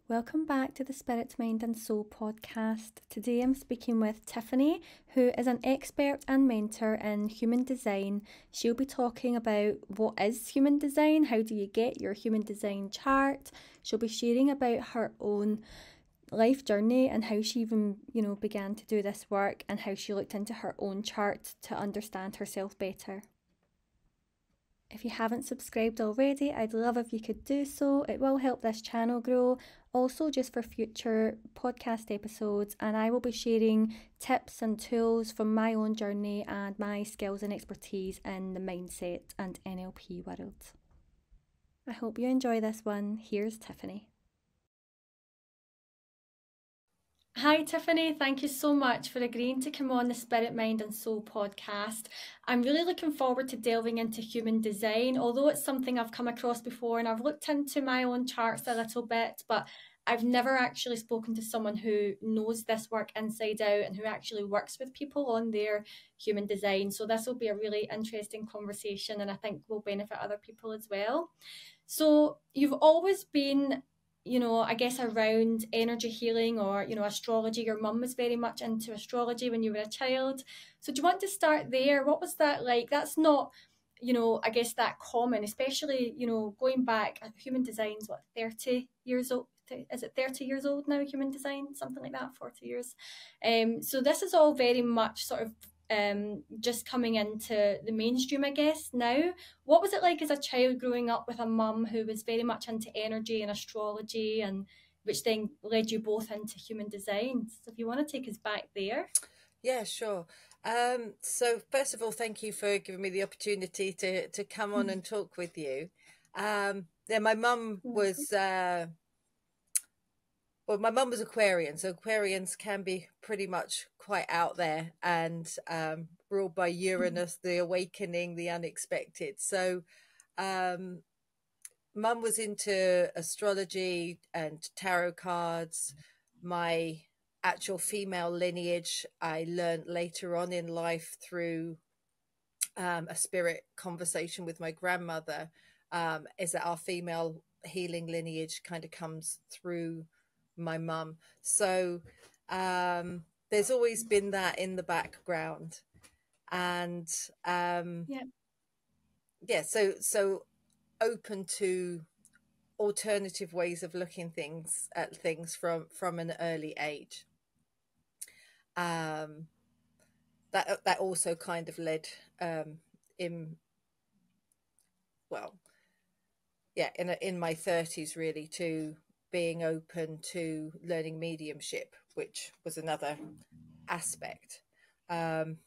Welcome back to the Spirit, Mind and Soul podcast. Today I'm speaking with Tiffany, who is an expert and mentor in human design. She'll be talking about what is human design, how do you get your human design chart. She'll be sharing about her own life journey and how she even, began to do this work and how she looked into her own chart to understand herself better. If you haven't subscribed already, I'd love if you could do so. It will help this channel grow. Also, just for future podcast episodes, and I will be sharing tips and tools from my own journey and my skills and expertise in the mindset and NLP world. I hope you enjoy this one. Here's Tiffany. Hi Tiffany, thank you so much for agreeing to come on the Spirit, Mind and Soul podcast. I'm really looking forward to delving into human design, although it's something I've come across before and I've looked into my own charts a little bit, but I've never actually spoken to someone who knows this work inside out and who actually works with people on their human design. So this will be a really interesting conversation and I think will benefit other people as well. So you've always been I guess around energy healing or, astrology. Your mum was very much into astrology when you were a child. So do you want to start there? What was that like? That's not, I guess that common, especially, going back, human design's what, 30 years old? Is it 30 years old now, human design? Something like that, 40 years. So this is all very much sort of just coming into the mainstream, I guess, now. What was it like as a child growing up with a mum who was very much into energy and astrology, and which then led you both into human design? So if you want to take us back there. Yeah, sure. So first of all, thank you for giving me the opportunity to come on and talk with you. My mum was my mum was Aquarian, so Aquarians can be pretty much quite out there and ruled by Uranus, the awakening, the unexpected. So mum was into astrology and tarot cards. My actual female lineage I learned later on in life through a spirit conversation with my grandmother, is that our female healing lineage kind of comes through my mum. So there's always been that in the background. And so open to alternative ways of looking at things from an early age. That also kind of led in my 30s really to being open to learning mediumship, which was another aspect. Part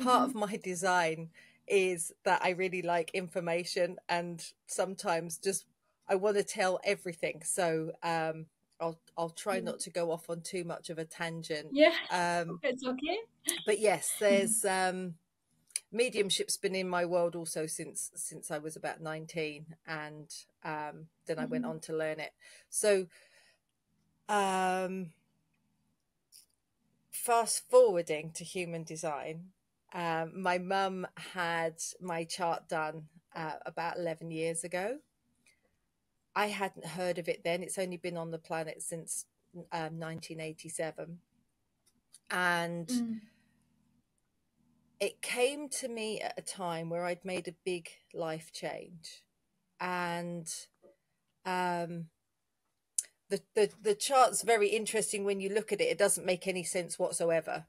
of my design is that I really like information, and sometimes just I want to tell everything. So I'll try not to go off on too much of a tangent. Yeah, it's okay. But yes, there's mediumship's been in my world also since I was about 19, and then I went on to learn it. So fast forwarding to human design, my mum had my chart done about 11 years ago. I hadn't heard of it then. It's only been on the planet since 1987. And it came to me at a time where I'd made a big life change. And the chart's very interesting when you look at it. It doesn't make any sense whatsoever.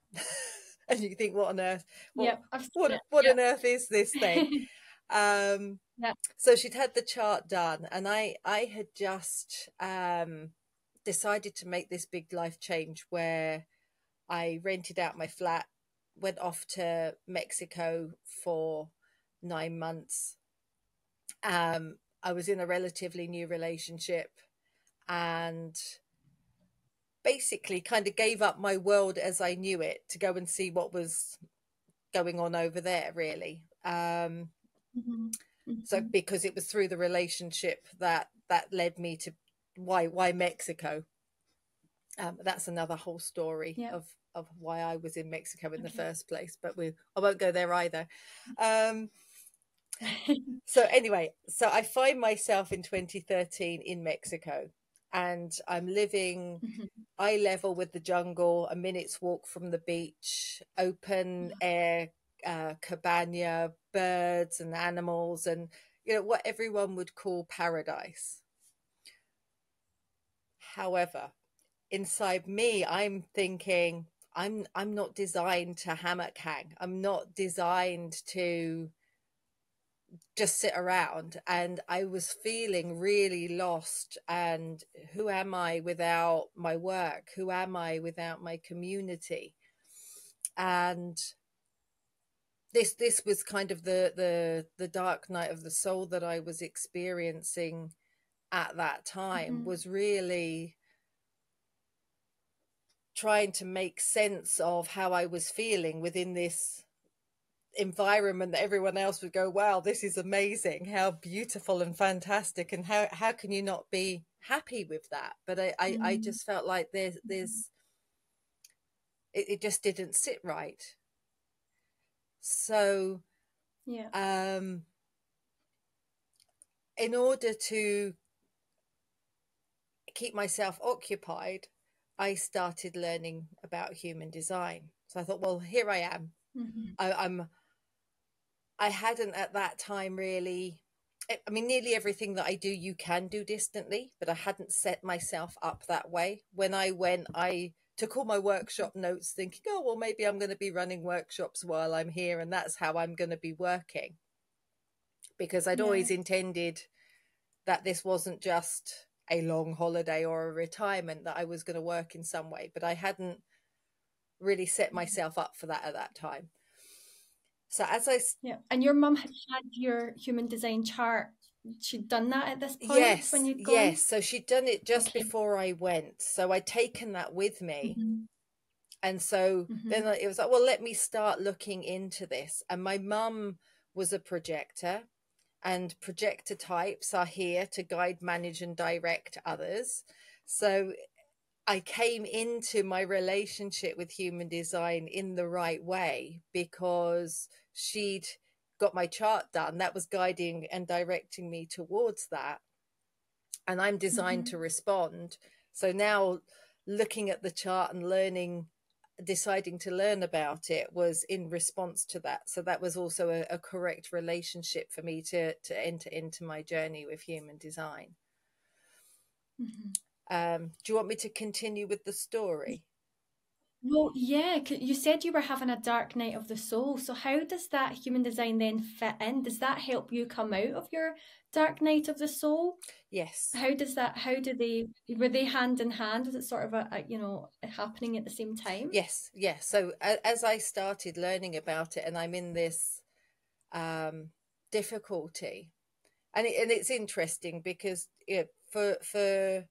And you think, what on earth? What on earth is this thing? So she'd had the chart done, and I had just decided to make this big life change where I rented out my flat, went off to Mexico for 9 months. I was in a relatively new relationship and basically kind of gave up my world as I knew it to go and see what was going on over there, really. So because it was through the relationship that led me to why Mexico. That's another whole story of why I was in Mexico in the first place, but I won't go there either. So anyway, so I find myself in 2013 in Mexico, and I'm living Mm-hmm. eye level with the jungle, a minute's walk from the beach, open air, cabana, birds and animals, and what everyone would call paradise. However, inside me, I'm thinking, I'm not designed to hammock hang. I'm not designed to just sit around. And I was feeling really lost. And who am I without my work? Who am I without my community? And this was kind of the dark night of the soul that I was experiencing at that time, Mm-hmm. was really trying to make sense of how I was feeling within this environment that everyone else would go, wow, this is amazing, how beautiful and fantastic, and how can you not be happy with that? But I just felt like there's it just didn't sit right. So Yeah. in order to keep myself occupied, I started learning about human design. So I thought, well, here I am. Mm-hmm. I'm I hadn't at that time really. I mean, nearly everything that I do, you can do distantly, but I hadn't set myself up that way. When I went, I took all my workshop notes thinking, oh, well, maybe I'm going to be running workshops while I'm here, and that's how I'm going to be working. Because I'd Yeah. always intended that this wasn't just a long holiday or a retirement, that I was going to work in some way, but I hadn't really set myself up for that at that time. So Yeah. And your mum had had your human design chart. She'd done that at this point when yes, you'd gone? yes. So she'd done it just Okay. before I went. So I'd taken that with me. Mm-hmm. And so then Mm-hmm. it was like, well, let me start looking into this. And my mum was a projector, and projector types are here to guide, manage, and direct others. So I came into my relationship with human design in the right way because she'd got my chart done. That was guiding and directing me towards that. And I'm designed Mm-hmm. to respond. So now looking at the chart and deciding to learn about it was in response to that. So that was also a correct relationship for me to enter into my journey with human design. Mm-hmm. Do you want me to continue with the story? Well, yeah, you said you were having a dark night of the soul. So how does that human design then fit in? Does that help you come out of your dark night of the soul? Yes. How does that, how do they, were they hand in hand? Was it sort of happening at the same time? Yes, yes. So as I started learning about it, and I'm in this difficulty, and it's interesting because for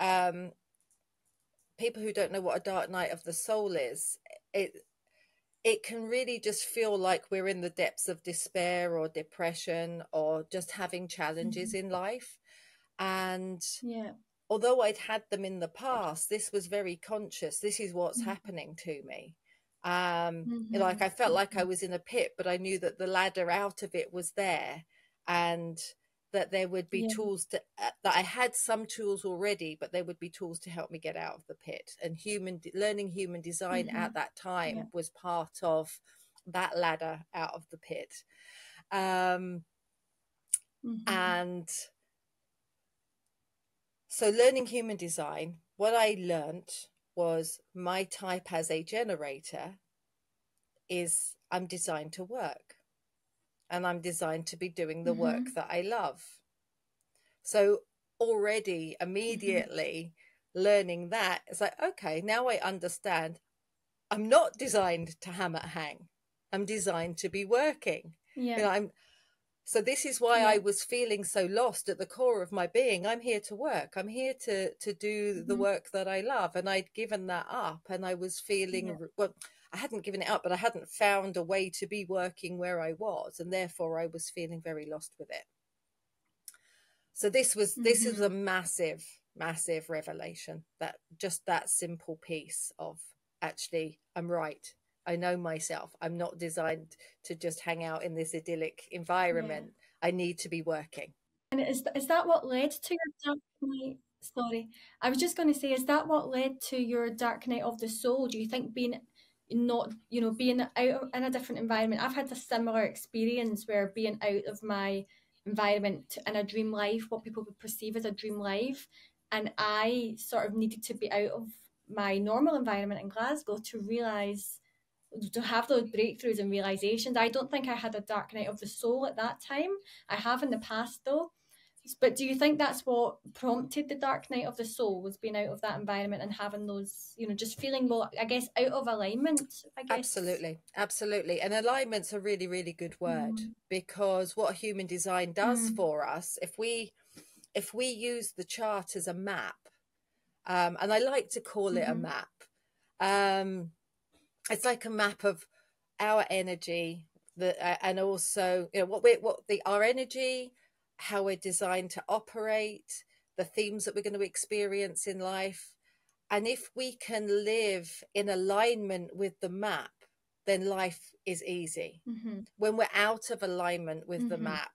um, people who don't know what a dark night of the soul is, it it can really just feel like we're in the depths of despair or depression or just having challenges Mm-hmm. in life. And Yeah. although I'd had them in the past, this was very conscious. This is what's Mm-hmm. happening to me. Like Mm-hmm. I felt like I Mm-hmm. was in a pit, but I knew that the ladder out of it was there, and that there would be Yeah. tools that I had some tools already, but there would be tools to help me get out of the pit. And learning human design Mm-hmm. at that Yeah. time was part of that ladder out of the pit. Um, Mm-hmm. and So learning human design, what I learnt was my type as a generator is I'm designed to work, and I'm designed to be doing the Mm-hmm. work that I love. So already, Mm-hmm. immediately learning that, it's like, okay, now I understand I'm not designed to hammer hang. I'm designed to be working. Yeah. I'm So this is why I Yeah. was feeling so lost at the core of my being. I'm here to work. I'm here to do the Mm-hmm. work that I love. And I'd given that up, and I was Yeah. feeling, well, I hadn't given it up, but I hadn't found a way to be working where I was. And therefore I was feeling very lost with it. So this was a Mm-hmm. massive, massive revelation, that just that simple piece of, actually, I'm right. I know myself. I'm not designed to just hang out in this idyllic Yeah. environment. I need to be working. And is that what led to your dark night? Sorry, I was just going to say, is that what led to your dark night of the soul? Do you think being not, being in a different environment? I've had a similar experience where being out of my environment in a dream life, what people would perceive as a dream life, and I sort of needed to be out of my normal environment in Glasgow to realize, to have those breakthroughs and realizations. I don't think I had a dark night of the soul at that time. I have in the past though. But do you think that's what prompted the dark night of the soul, was being out of that environment and having those, just feeling more, I guess, out of alignment, I guess? Absolutely, absolutely. And alignment's a really, really good word, Mm. because what human design does Mm. for us, if we use the chart as a map, and I like to call it a Mm-hmm. map, um, it's like a map of our energy, and also, our energy, how we're designed to operate, the themes that we're going to experience in life. And if we can live in alignment with the map, then life is easy. Mm-hmm. When we're out of alignment with the Mm-hmm. map,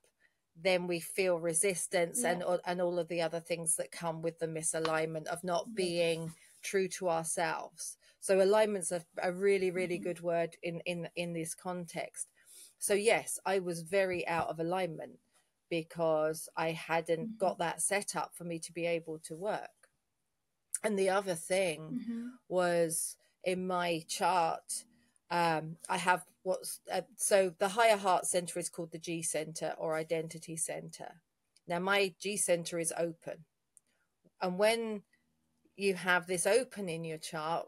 then we feel resistance, Yeah. and all of the other things that come with the misalignment of not Yeah. being true to ourselves. So alignment's a really, really Mm-hmm. good word in this context. So yes, I was very out of alignment because I hadn't Mm-hmm. got that set up for me to be able to work. And the other thing Mm-hmm. was, in my chart, I have so the higher heart center is called the G center, or identity center. Now my G center is open. And when you have this open in your chart,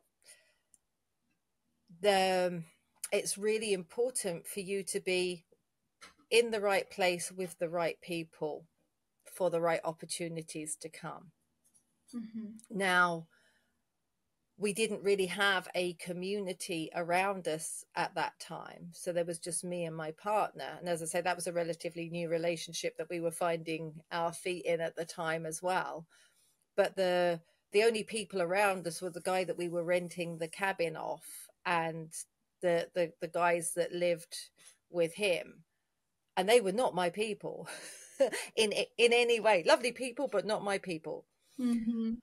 it's really important for you to be in the right place with the right people for the right opportunities to come. Mm-hmm. Now, we didn't really have a community around us at that time. So there was just me and my partner. And as I say, that was a relatively new relationship that we were finding our feet in at the time as well. But the only people around us were the guy that we were renting the cabin off, and the guys that lived with him. And they were not my people in any way. Lovely people, but not my people. Mm-hmm.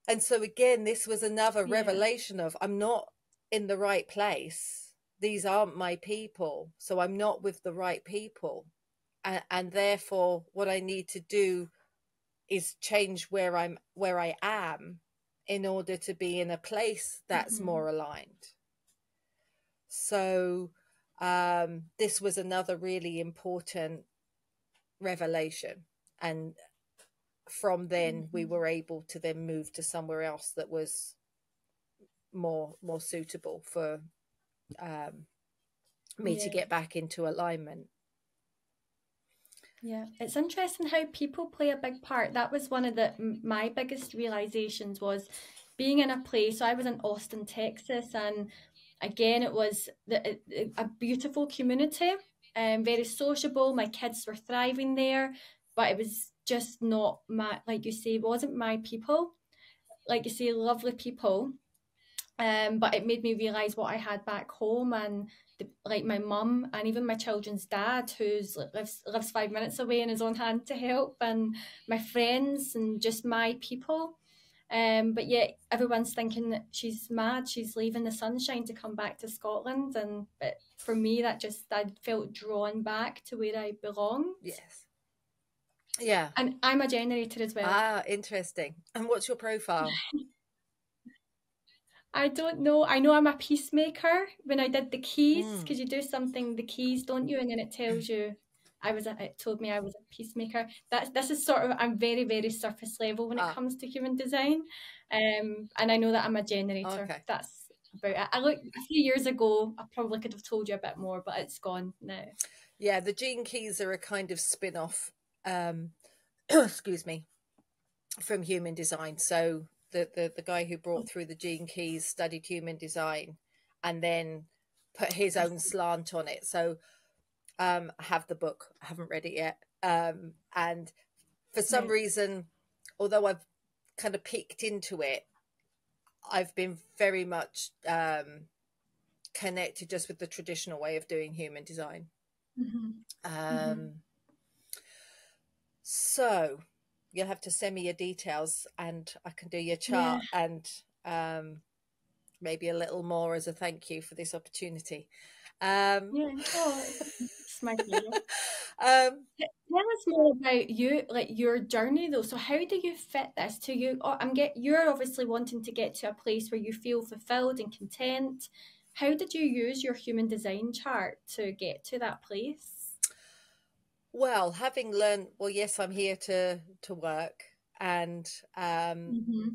And so again, this was another Yeah. revelation of, I'm not in the right place. These aren't my people. So I'm not with the right people. And therefore what I need to do is change where I am in order to be in a place that's Mm-hmm. more aligned. So this was another really important revelation. And from then we Mm-hmm. were able to then move to somewhere else that was more suitable for me to Yeah. get back into alignment. Yeah, it's interesting how people play a big part. That was one of my biggest realizations, was being in a place. So I was in Austin, Texas, and again, it was a beautiful community and very sociable. My kids were thriving there, but it was just not my, like you say, it wasn't my people. Like you say, lovely people, but it made me realize what I had back home, and like my mum and even my children's dad, who's lives 5 minutes away and is on hand to help, and my friends and just my people. But yet everyone's thinking that she's mad, she's leaving the sunshine to come back to Scotland. And but for me, that just, I felt drawn back to where I belonged. Yes. Yeah. And I'm a generator as well. Ah, interesting. And what's your profile? I don't know. I know I'm a peacemaker. When I did the keys, Mm. because you do something, the keys, don't you? And then it tells you, it told me I was a peacemaker. This is sort of, I'm very, very surface level when it Ah, comes to human design. And I know that I'm a generator. okay. That's about it. I looked a few years ago, I probably could have told you a bit more, but it's gone now. Yeah, the gene keys are a kind of spin-off, excuse me, from human design. So the guy who Oh, brought through the gene keys studied human design and then put his I own see. slant on it. So I have the book. I haven't read it yet. And for some Right. reason, although I've kind of peeked into it, I've been very much connected just with the traditional way of doing human design. Mm-hmm. Mm-hmm. Um, so you'll have to send me your details and I can do your Yeah, chart, and maybe a little more as a thank you for this opportunity. Um, yeah. Oh, it's my pleasure. um, Tell us more about you, like your journey though. So how do you fit this to you? Or you're obviously wanting to get to a place where you feel fulfilled and content. How did you use your human design chart to get to that place? well, having learned, well, yes, I'm here to work, and Mm-hmm.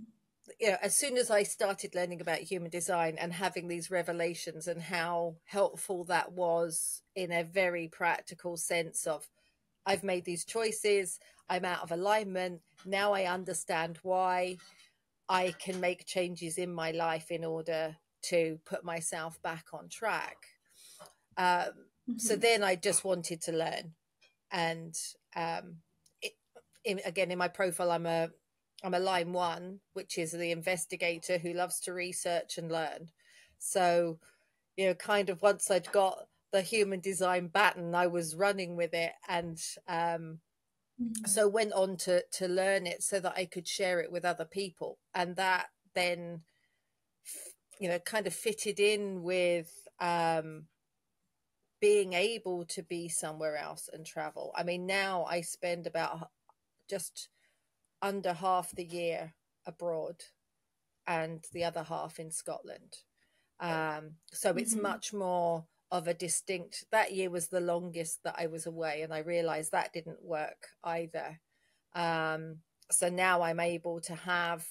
as soon as I started learning about human design and having these revelations and how helpful that was in a very practical sense of, I've made these choices, I'm out of alignment, now I understand why, I can make changes in my life in order to put myself back on track. Um, so Mm-hmm. then I just wanted to learn. And it, again, in my profile, I'm a line one, which is the investigator who loves to research and learn. So, kind of once I'd got the human design baton, I was running with it, and Mm-hmm. so went on to learn it so that I could share it with other people, and that then kind of fitted in with being able to be somewhere else and travel. I mean, now I spend about just under half the year abroad and the other half in Scotland. So it's Mm-hmm. much more of a distinct. That year was the longest that I was away, and I realized that didn't work either. So now I'm able to have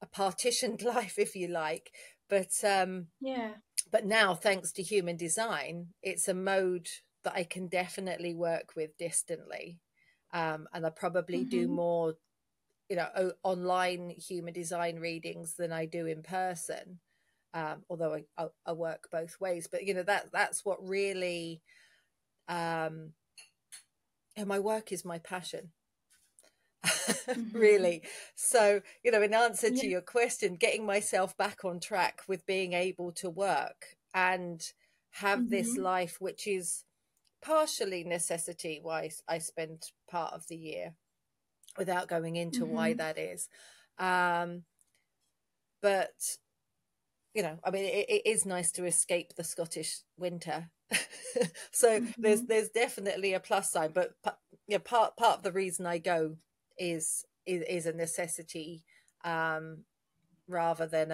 a partitioned life, if you like, but Yeah. but now, thanks to human design, it's a mode that I can definitely work with distantly. And I probably do Mm-hmm. more, online human design readings than I do in person. Although I work both ways, but that's what really, and my work is my passion. Mm-hmm. Really. So, in answer to Yeah. your question, getting myself back on track with being able to work and have this Mm-hmm. life, which is partially necessity why I spend part of the year, without going into why Mm-hmm. that is. Um, but, I mean, it is nice to escape the Scottish winter. So there's Mm-hmm. there's definitely a plus side, but part of the reason I go is a necessity, um, rather than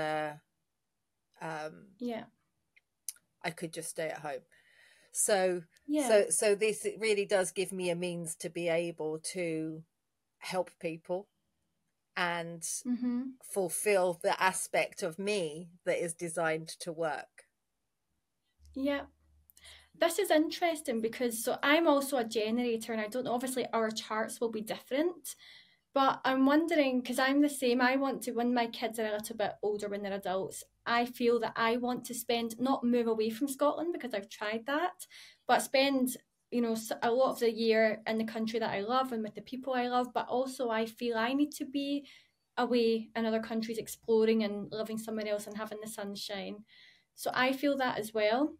um, Yeah. I could just stay at home. So Yeah. so this, it really does give me a means to be able to help people and Mm-hmm. fulfill the aspect of me that is designed to work. Yeah. This is interesting because so I'm also a generator and I don't know, obviously our charts will be different, but I'm wondering because I'm the same. I want to, when my kids are a little bit older, when they're adults, I feel that I want to spend, not move away from Scotland because I've tried that, but spend, a lot of the year in the country that I love and with the people I love. But also, I feel I need to be away in other countries exploring and living somewhere else and having the sunshine. So I feel that as well.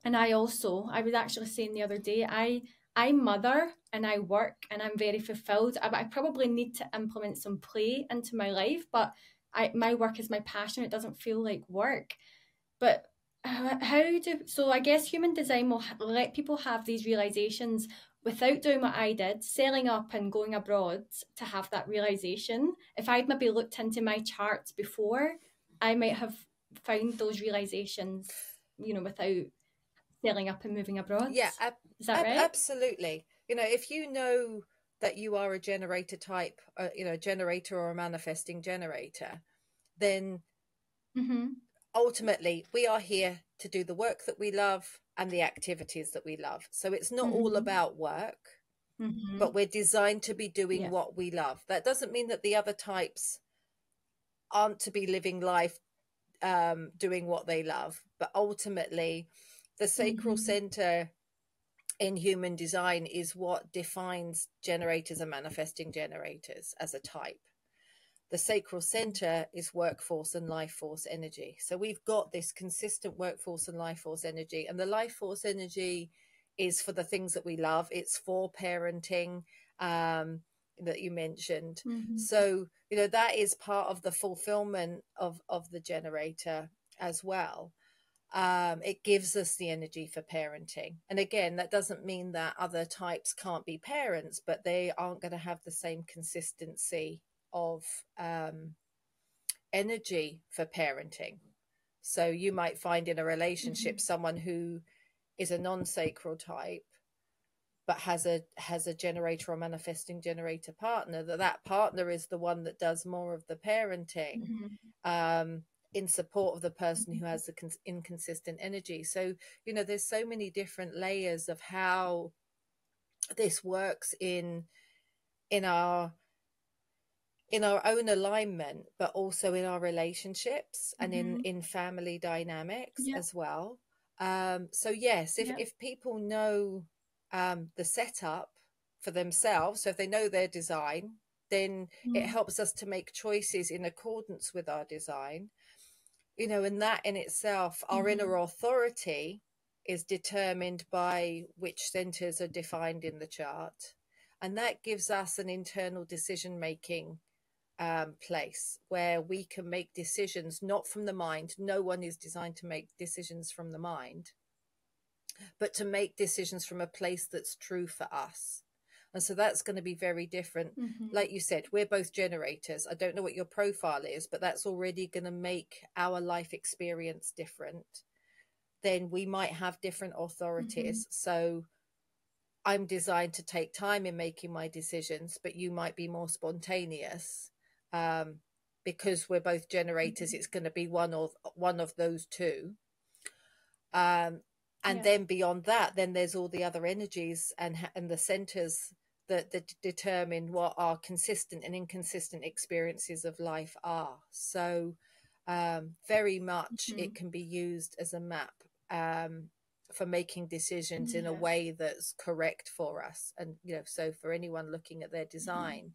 And I was actually saying the other day, I mother and I work and I'm very fulfilled. I probably need to implement some play into my life, but my work is my passion. It doesn't feel like work. But so I guess human design will let people have these realizations without doing what I did, selling up and going abroad to have that realization. If I'd maybe looked into my charts before, I might have found those realizations, without sailing up and moving abroad. Yeah, Is that right? absolutely. If you know that you are a generator type, a generator or a manifesting generator, then Mm-hmm. ultimately we are here to do the work that we love and the activities that we love. So it's not all Mm-hmm. about work, Mm-hmm. but we're designed to be doing Yeah. what we love. That doesn't mean that the other types aren't to be living life, doing what they love, but ultimately the sacral Mm-hmm. center in human design is what defines generators and manifesting generators as a type. The sacral center is workforce and life force energy. So we've got this consistent workforce and life force energy, and the life force energy is for the things that we love. It's for parenting. that you mentioned. Mm-hmm. So, that is part of the fulfillment of the generator as well. It gives us the energy for parenting. And again, that doesn't mean that other types can't be parents, but they aren't going to have the same consistency of energy for parenting. So you might find in a relationship someone who is a non-sacral type, but has a generator or manifesting generator partner, that partner is the one that does more of the parenting, in support of the person who has the inconsistent energy. So, there's so many different layers of how this works in our own alignment, but also in our relationships and in family dynamics as well. So yes, if people know the setup for themselves, so if they know their design, then it helps us to make choices in accordance with our design. And that in itself, our inner authority is determined by which centers are defined in the chart. And that gives us an internal decision-making place where we can make decisions not from the mind. No one is designed to make decisions from the mind, but to make decisions from a place that's true for us. And so that's going to be very different. Like you said, we're both generators. I don't know what your profile is, but that's already going to make our life experience different. Then we might have different authorities. So I'm designed to take time in making my decisions, but you might be more spontaneous. Because we're both generators, it's going to be one of those two. And then beyond that, then there's all the other energies and the centers that determine what our consistent and inconsistent experiences of life are. So very much it can be used as a map for making decisions in a way that's correct for us. And, so for anyone looking at their design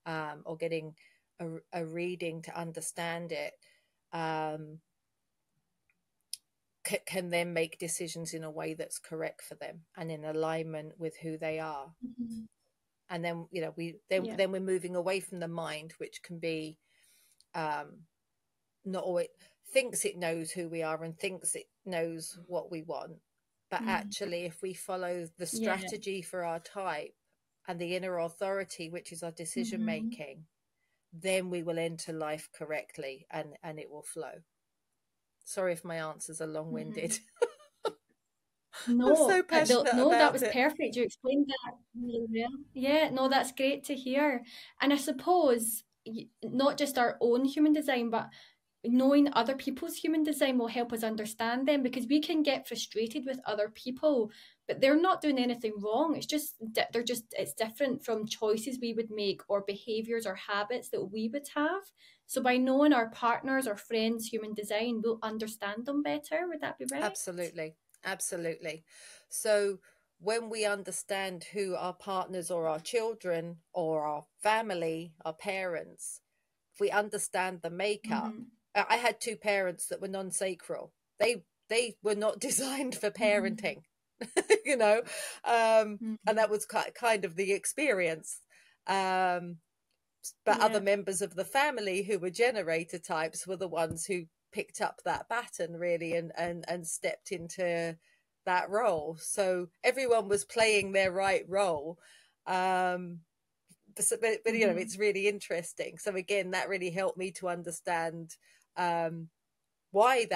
or getting a reading to understand it, can then make decisions in a way that's correct for them and in alignment with who they are. And then then we're moving away from the mind, which can be not always thinks it knows who we are and thinks it knows what we want, but actually if we follow the strategy for our type and the inner authority, which is our decision making, then we will enter life correctly and it will flow. Sorry if my answers are long-winded. No, I'm so passionate about that was it. perfect. You explained that really well. Yeah, no, that's great to hear. And I suppose not just our own human design, but knowing other people's human design will help us understand them, because we can get frustrated with other people, but they're not doing anything wrong. It's just it's different from choices we would make or behaviors or habits that we would have. So by knowing our partners or friends' human design, we'll understand them better. Would that be right? Absolutely. So when we understand who our partners or our children or our family, our parents, if we understand the makeup, I had two parents that were non-sacral. They were not designed for parenting, and that was kind of the experience. But other members of the family who were generator types were the ones who picked up that baton really and stepped into that role. So everyone was playing their right role. But it's really interesting. So again, that really helped me to understand why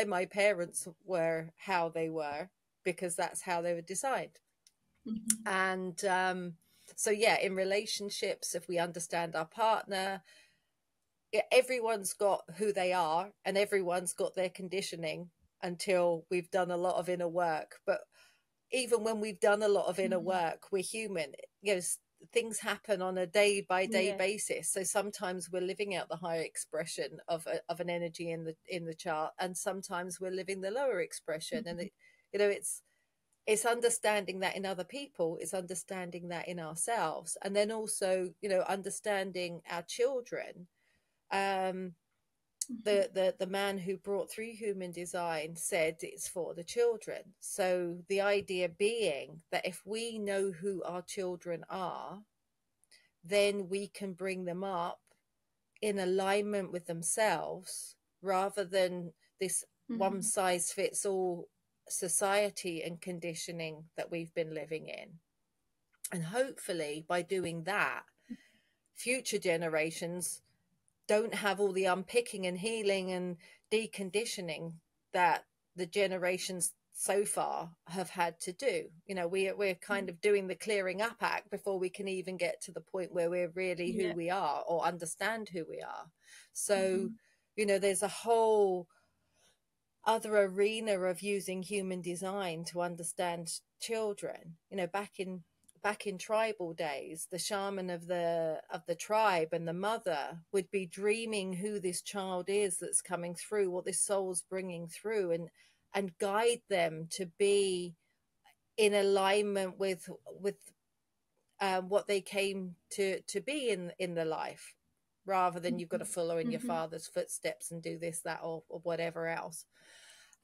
my parents were how they were, because that's how they were designed. And so in relationships, if we understand our partner, everyone's got who they are and everyone's got their conditioning until we've done a lot of inner work. But even when we've done a lot of inner work, we're human. Things happen on a day-by-day basis. So sometimes we're living out the higher expression of an energy in the chart, and sometimes we're living the lower expression. And it's understanding that in other people, it's understanding that in ourselves, and then also understanding our children. The man who brought through human design said it's for the children. So the idea being that if we know who our children are, then we can bring them up in alignment with themselves, rather than this one size fits all society and conditioning that we've been living in. And hopefully by doing that, future generations don't have all the unpicking and healing and deconditioning that the generations so far have had to do. You know, we're kind of doing the clearing up act before we can even get to the point where we're really who we are or understand who we are. So, you know, there's a whole other arena of using human design to understand children. You know, back in tribal days, the shaman of the tribe and the mother would be dreaming who this child is that's coming through, what this soul's bringing through, and guide them to be in alignment with what they came to be in the life, rather than you've got to follow in your father's footsteps and do this, that, or whatever else.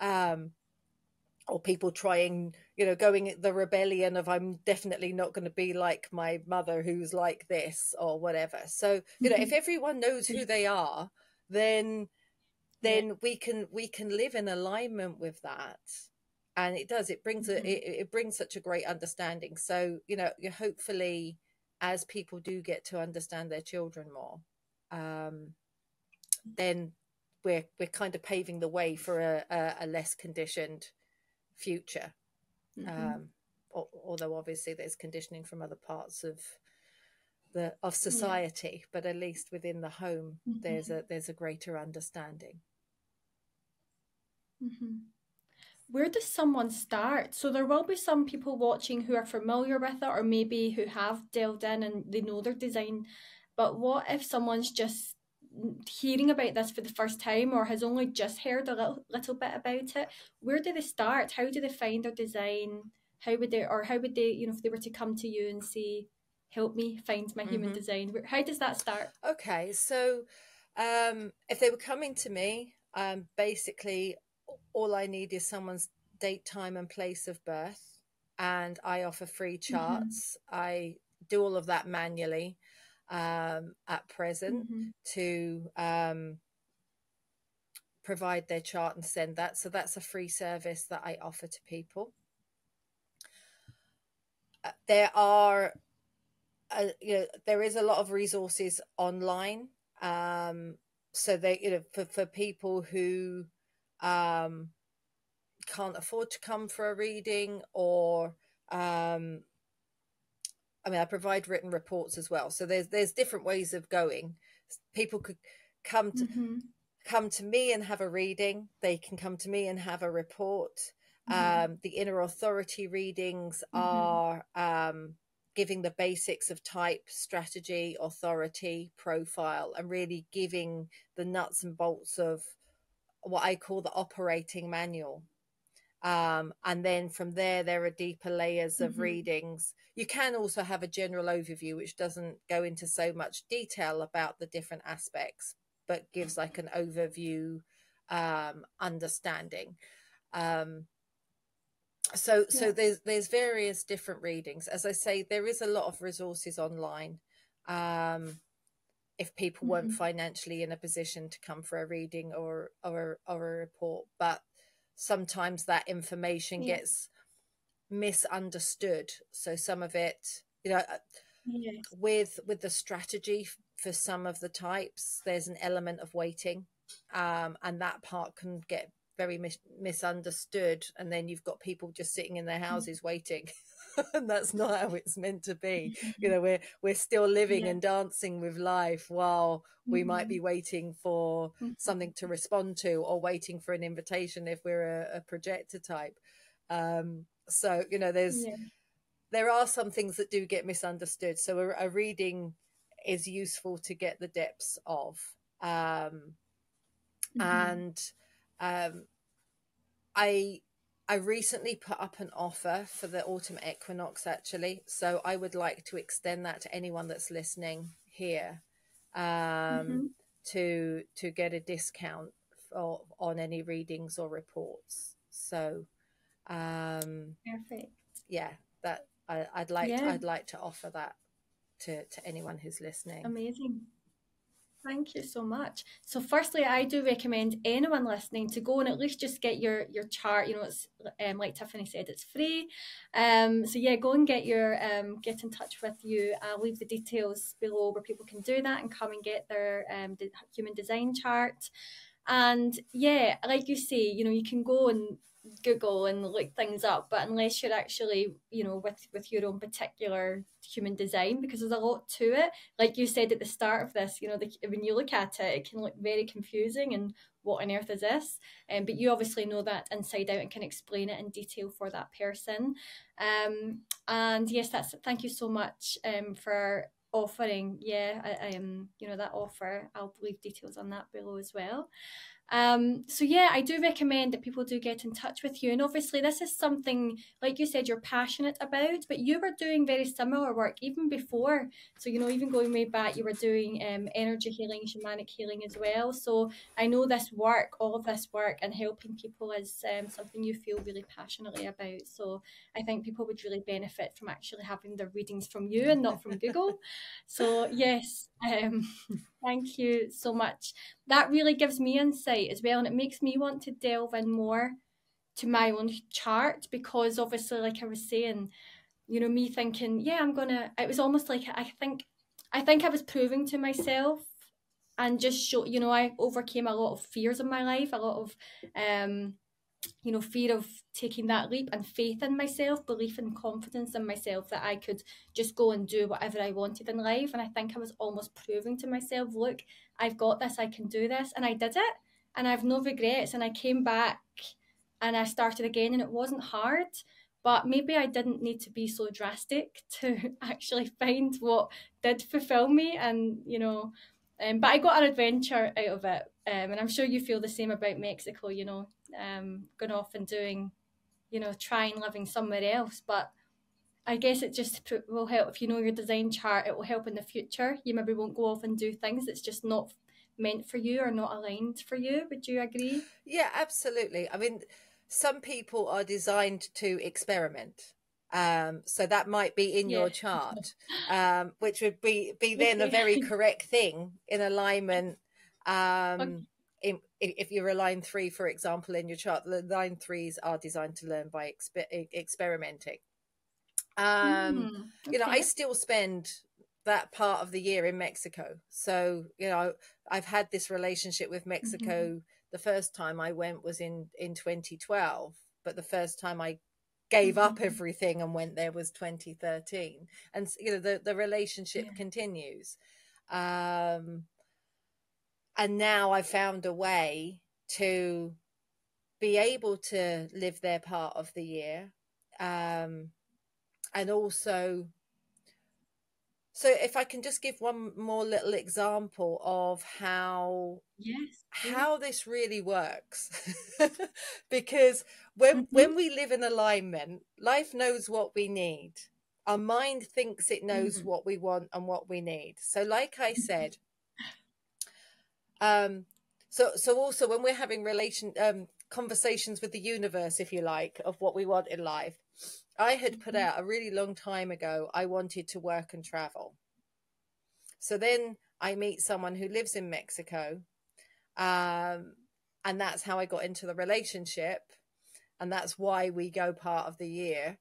Or people trying, you know, going the rebellion of, I'm definitely not going to be like my mother who's like this or whatever. So, you know, if everyone knows who they are, then we can live in alignment with that. And it brings it brings such a great understanding. So, you know, hopefully as people do get to understand their children more, then we're kind of paving the way for a less conditioned future. Although obviously there's conditioning from other parts of society, but at least within the home there's a greater understanding. Where does someone start? So there will be some people watching who are familiar with it, or maybe who have delved in and they know their design, but what if someone's just hearing about this for the first time, or has only just heard a little bit about it? Where do they start? How do they find their design? How would they, you know, if they were to come to you and say, help me find my human design, how does that start? Okay, so if they were coming to me, basically all I need is someone's date, time and place of birth, and I offer free charts. I do all of that manually at present to provide their chart and send that. So that's a free service that I offer to people. There are you know, there is a lot of resources online, so they, you know, for people who can't afford to come for a reading, or I mean, I provide written reports as well. So there's different ways of going. People could come to me and have a reading. They can come to me and have a report. The inner authority readings are giving the basics of type, strategy, authority, profile, and really giving the nuts and bolts of what I call the operating manual. And then from there are deeper layers of readings. You can also have a general overview, which doesn't go into so much detail about the different aspects, but gives like an overview understanding. So there's various different readings. As I say, there is a lot of resources online. If people weren't financially in a position to come for a reading or a report, but sometimes that information gets misunderstood. So some of it, you know, with the strategy for some of the types, there's an element of waiting, and that part can get very misunderstood, and then you've got people just sitting in their houses waiting, and that's not how it's meant to be. You know, we're still living and dancing with life while we might be waiting for something to respond to, or waiting for an invitation if we're a projector type. So, you know, there are some things that do get misunderstood, so a reading is useful to get the depths of. And I recently put up an offer for the autumn equinox, actually, so I would like to extend that to anyone that's listening here, to get a discount on any readings or reports. So Perfect. yeah, that I'd like to offer that to anyone who's listening. Amazing. Thank you so much. So firstly, I do recommend anyone listening to go and at least just get your chart. You know, it's like Tiffany said, it's free. So yeah, go and get your get in touch with you. I'll leave the details below where people can do that and come and get their human design chart. And yeah, like you say, you know, you can go and Google and look things up, but unless you're actually, you know, with your own particular human design, because there's a lot to it. Like you said at the start of this, you know, when you look at it, it can look very confusing and what on earth is this? But you obviously know that inside out and can explain it in detail for that person. And yes, thank you so much for offering, you know, that offer. I'll leave details on that below as well. So yeah, I do recommend that people do get in touch with you. And obviously this is something, like you said, you're passionate about, but you were doing very similar work even before. So, you know, even going way back, you were doing energy healing, shamanic healing as well. So I know this work, all of this work and helping people is something you feel really passionately about. So I think people would really benefit from actually having their readings from you and not from Google. So yes, thank you so much. That really gives me insight as well, and it makes me want to delve in more to my own chart, because obviously, like I was saying, you know, me thinking, yeah, it was almost like I think I was proving to myself and just show, you know, I overcame a lot of fears in my life, a lot of you know, fear of taking that leap, and faith in myself, belief and confidence in myself that I could just go and do whatever I wanted in life. And I think I was almost proving to myself, look, I've got this, I can do this. And I did it, and I've no regrets. And I came back and I started again, and it wasn't hard. But maybe I didn't need to be so drastic to actually find what did fulfill me. And, you know, but I got an adventure out of it. And I'm sure you feel the same about Mexico, you know, going off and doing, you know, trying living somewhere else. But I guess it just will help if you know your design chart. It will help in the future. You maybe won't go off and do things that's just not meant for you or not aligned for you. Would you agree? Yeah, absolutely. I mean, some people are designed to experiment. So that might be in Yeah. your chart, which would be then a Okay. very correct thing in alignment. Okay. If you're a line 3, for example, in your chart, the line 3s are designed to learn by experimenting. You know, I Okay. still spend that part of the year in Mexico. So, you know, I've had this relationship with Mexico. The first time I went was in 2012, but the first time I gave up everything and went there was 2013. And, you know, the relationship Yeah. continues. And now I found a way to be able to live there part of the year. And also, so if I can just give one more little example of Yes, how please. this really works. Because when we live in alignment, life knows what we need. Our mind thinks it knows what we want and what we need. So like I said, so also when we're having conversations with the universe, if you like, of what we want in life, I had put out a really long time ago, I wanted to work and travel. So then I meet someone who lives in Mexico, and that's how I got into the relationship, and that's why we go part of the year.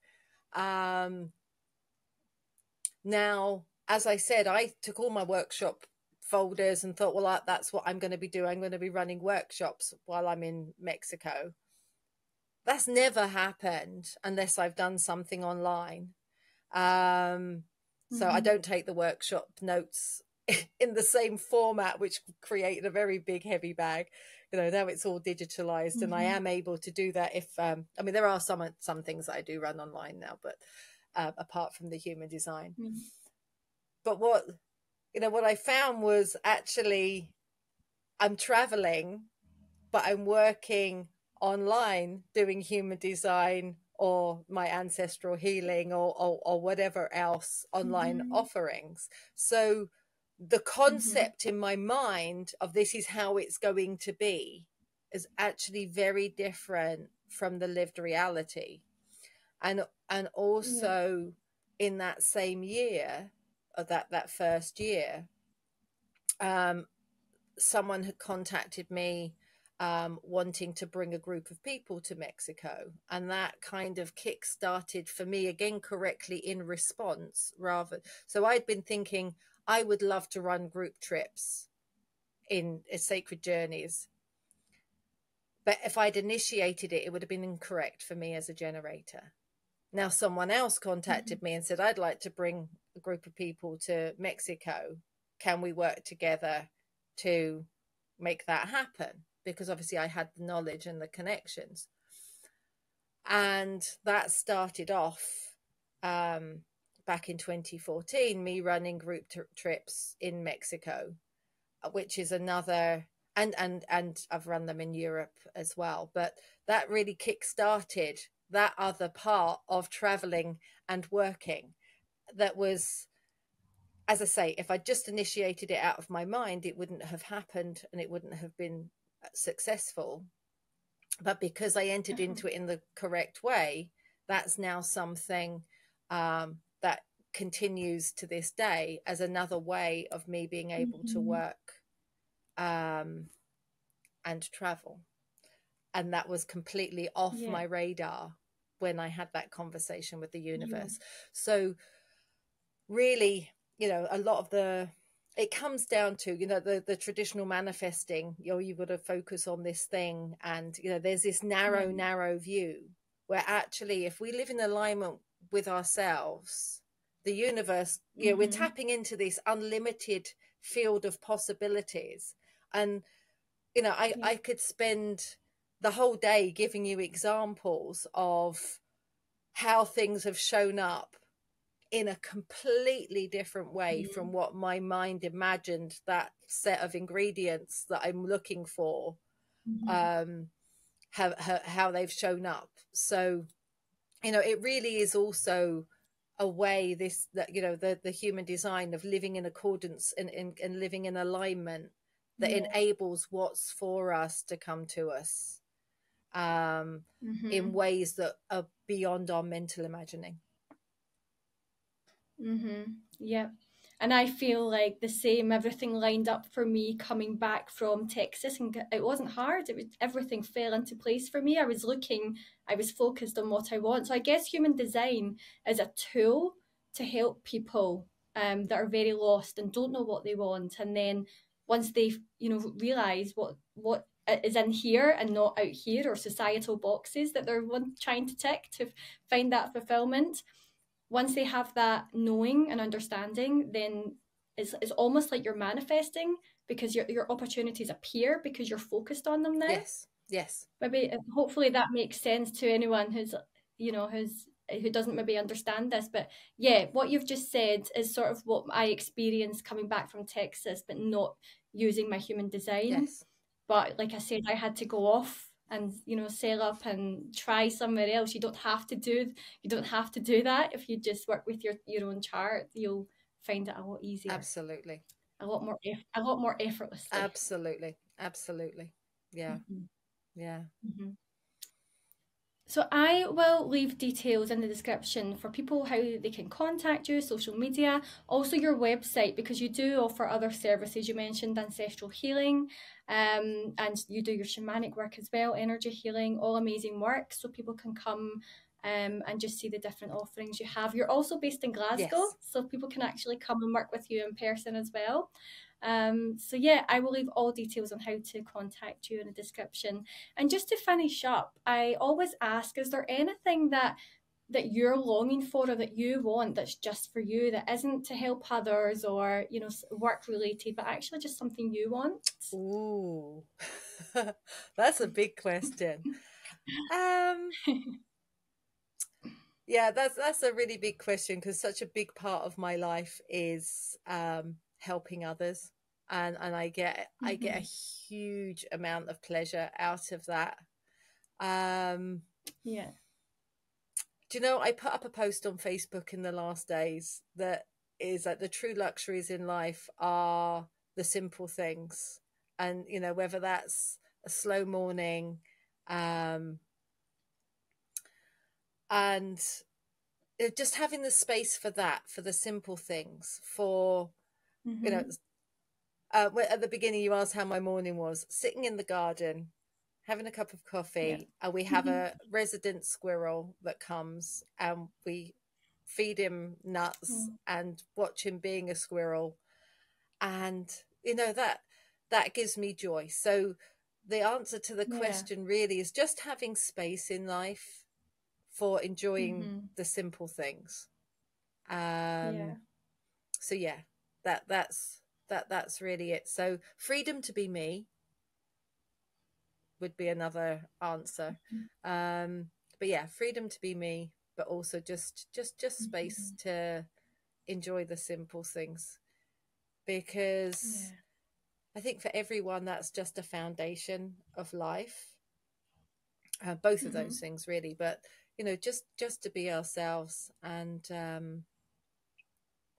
Now, as I said, I took all my workshop folders and thought, well, that's what I'm going to be doing. I'm going to be running workshops while I'm in Mexico. That's never happened unless I've done something online. So I don't take the workshop notes in the same format, which created a very big, heavy bag. You know, now it's all digitalized, and I am able to do that. If I mean, there are some things that I do run online now, but apart from the human design. But what I found was actually I'm traveling, but I'm working online doing human design or my ancestral healing or whatever else online offerings. So the concept in my mind of this is how it's going to be is actually very different from the lived reality. And also in that same year that first year, someone had contacted me wanting to bring a group of people to Mexico, and that kind of kick-started for me, again correctly, in response. So I'd been thinking I would love to run group trips in sacred journeys, but if I'd initiated it, it would have been incorrect for me as a generator. Now someone else contacted me and said, I'd like to bring a group of people to Mexico. Can we work together to make that happen? Because obviously I had the knowledge and the connections. And that started off back in 2014, me running group trips in Mexico, which is another, and I've run them in Europe as well. But that really kick-started that other part of traveling and working. That was, as I say, if I just initiated it out of my mind, it wouldn't have happened and it wouldn't have been successful. But because I entered into it in the correct way, that's now something that continues to this day as another way of me being able to work and travel. And that was completely off my radar when I had that conversation with the universe. So really, a lot of it comes down to, the traditional manifesting, you've got to focus on this thing. And, there's this narrow view where actually, if we live in alignment with ourselves, the universe, we're tapping into this unlimited field of possibilities. And, I could spend the whole day giving you examples of how things have shown up in a completely different way from what my mind imagined that set of ingredients that I'm looking for, how they've shown up. So, it really is also a way the human design of living in accordance and living in alignment that enables what's for us to come to us in ways that are beyond our mental imagining. Yeah. And I feel like the same, everything lined up for me coming back from Texas, and it wasn't hard. Everything fell into place for me. I was focused on what I want. So I guess human design is a tool to help people that are very lost and don't know what they want. And then once they, realize what is in here and not out here, or societal boxes that they're trying to tick to find that fulfillment. Once they have that knowing and understanding, then it's almost like you're manifesting, because your opportunities appear because you're focused on them now. Yes. Maybe hopefully that makes sense to anyone who doesn't maybe understand this. But yeah, what you've just said is sort of what I experienced coming back from Texas, but not using my human design. Yes. But like I said, I had to go off and sail up and try somewhere else. You don't have to do that. If you just work with your own chart, you'll find it a lot easier. Absolutely. A lot more effortlessly. Absolutely. Yeah. Yeah. So I will leave details in the description for people how they can contact you, social media, also your website, because you do offer other services. You mentioned ancestral healing, and you do your shamanic work as well, energy healing, all amazing work. So people can come and just see the different offerings you have. You're also based in Glasgow, so people can actually come and work with you in person as well. So yeah, I will leave all details on how to contact you in the description. And just to finish up, I always ask, is there anything that you're longing for or that you want that's just for you, that isn't to help others or work related, but actually just something you want? Ooh, that's a big question. Yeah, that's a really big question, because such a big part of my life is helping others, and I get a huge amount of pleasure out of that. Yeah. Do you know, I put up a post on Facebook in the last days that is that the true luxuries in life are the simple things, and whether that's a slow morning, and just having the space for that, for the simple things, for, you know, at the beginning you asked how my morning was. Sitting in the garden, having a cup of Yeah. coffee, and we have a resident squirrel that comes, and we feed him nuts and watch him being a squirrel. And, you know, that gives me joy. So the answer to the Yeah. question really is just having space in life for enjoying the simple things. Yeah. So yeah, that's really it. So freedom to be me would be another answer. But yeah, freedom to be me, but also just space to enjoy the simple things, because Yeah. I think for everyone that's just a foundation of life. Both of those things really, but you know, just to be ourselves, and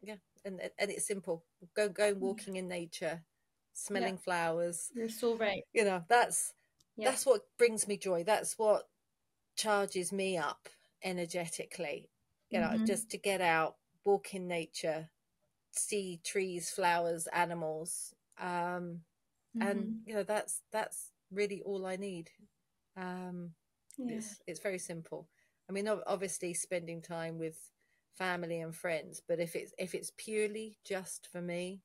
yeah, and it's simple. Going walking in nature, Yeah. smelling flowers. You're so right. You know, Yeah. that's what brings me joy. That's what charges me up energetically. You know, just to get out, walk in nature, see trees, flowers, animals, and you know, that's really all I need. Um, Yeah. it's very simple. I mean, obviously spending time with family and friends, but if it's purely just for me,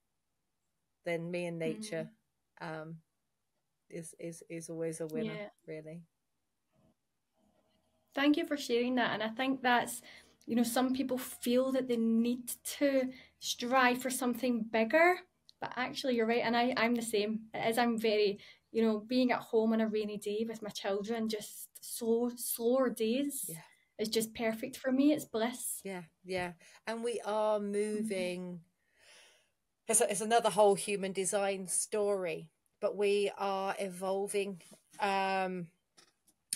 then me and nature um, is always a winner, Yeah. really. Thank you for sharing that. And I think that's, you know, some people feel that they need to strive for something bigger, but actually you're right. And I'm the same. As I'm very, you know, being at home on a rainy day with my children, just slower days Yeah, is just perfect for me. It's bliss. yeah, and we are moving. It's another whole human design story, but we are evolving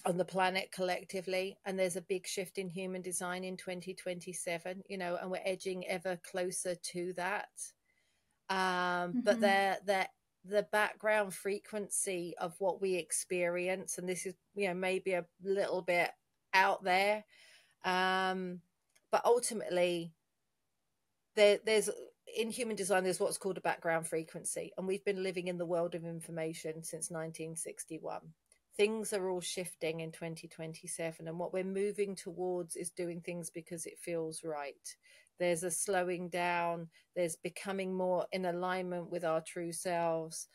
on the planet collectively, and there's a big shift in human design in 2027, you know, and we're edging ever closer to that. But the background frequency of what we experience, and this is, you know, maybe a little bit out there, but ultimately there's in human design, there's what's called a background frequency, and we've been living in the world of information since 1961. Things are all shifting in 2027, and what we're moving towards is doing things because it feels right. There's a slowing down, there's becoming more in alignment with our true selves,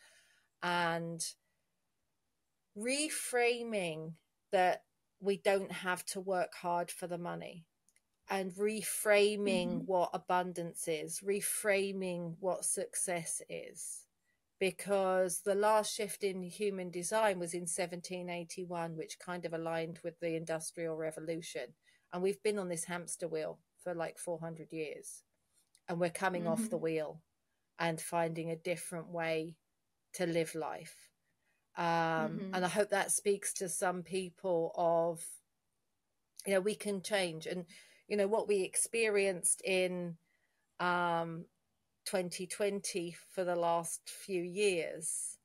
and reframing that we don't have to work hard for the money, and reframing what abundance is, reframing what success is. Because the last shift in human design was in 1781, which kind of aligned with the Industrial Revolution. And we've been on this hamster wheel for like 400 years. And we're coming off the wheel and finding a different way to live life. And I hope that speaks to some people of, you know, we can change. And you know what we experienced in 2020 for the last few years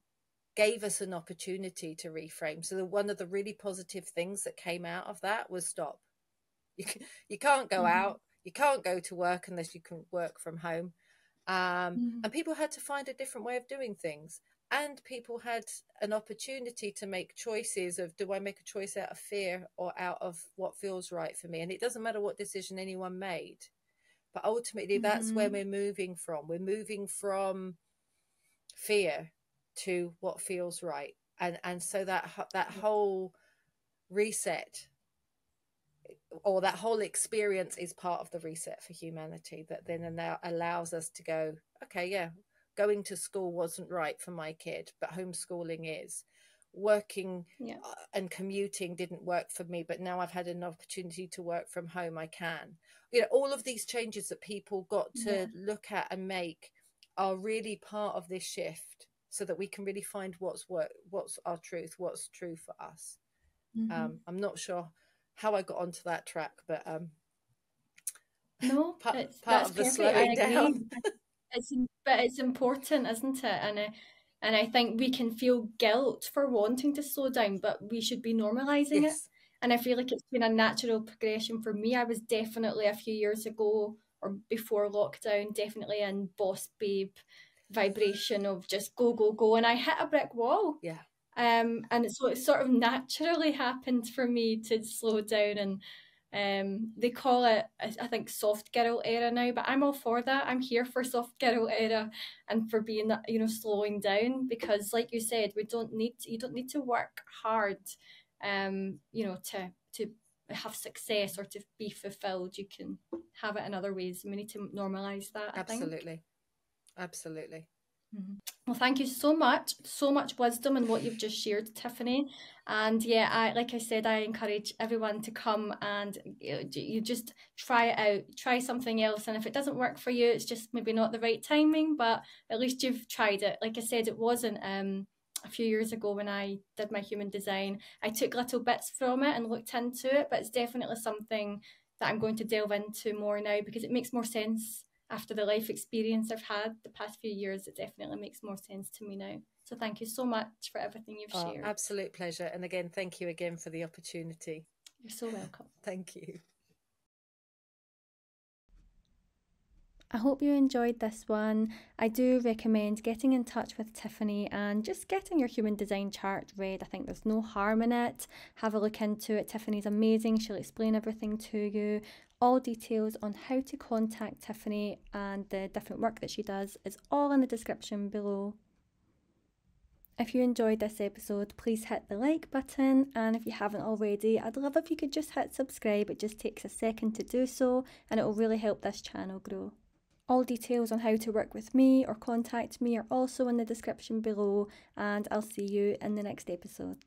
gave us an opportunity to reframe. So one of the really positive things that came out of that was stop. You can't go out, you can't go to work unless you can work from home, and people had to find a different way of doing things. And people had an opportunity to make choices of, do I make a choice out of fear or out of what feels right for me? And it doesn't matter what decision anyone made, but ultimately that's where we're moving from. We're moving from fear to what feels right. And so that whole reset, or that whole experience, is part of the reset for humanity, that then allows us to go, okay, yeah, going to school wasn't right for my kid, but homeschooling is. Working and commuting didn't work for me, but now I've had an opportunity to work from home, I can. You know, all of these changes that people got to look at and make are really part of this shift, so that we can really find what's our truth, what's true for us. I'm not sure how I got onto that track, but No, part that's of the perfect. I slowing agree. down. But it's important, isn't it? And I think we can feel guilt for wanting to slow down, but we should be normalizing it. Yes. And I feel like it's been a natural progression for me. I was definitely a few years ago or before lockdown, definitely in boss babe vibration of just go, go, go. And I hit a brick wall. Yeah. And so it sort of naturally happened for me to slow down, and they call it, I think, soft girl era now, but I'm all for that. I'm here for soft girl era and for being that, slowing down, because like you said, you don't need to work hard, to have success or to be fulfilled. You can have it in other ways. We need to normalize that, I think. Absolutely. Mm-hmm. Well, thank you so much. So much wisdom in what you've just shared, Tiffany. And yeah, like I said, I encourage everyone to come and you just try it out, try something else. And if it doesn't work for you, it's just maybe not the right timing, but at least you've tried it. Like I said, it wasn't a few years ago when I did my human design. I took little bits from it and looked into it, but it's definitely something that I'm going to delve into more now because it makes more sense after the life experience I've had the past few years. It definitely makes more sense to me now. So thank you so much for everything you've shared. Absolute pleasure. And again, thank you again for the opportunity. You're so welcome. Thank you. I hope you enjoyed this one. I do recommend getting in touch with Tiffany and just getting your human design chart read. I think there's no harm in it. Have a look into it. Tiffany's amazing. She'll explain everything to you. All details on how to contact Tiffany and the different work that she does is all in the description below. If you enjoyed this episode, please hit the like button, and if you haven't already, I'd love if you could just hit subscribe. It just takes a second to do so, and it will really help this channel grow. All details on how to work with me or contact me are also in the description below, and I'll see you in the next episode.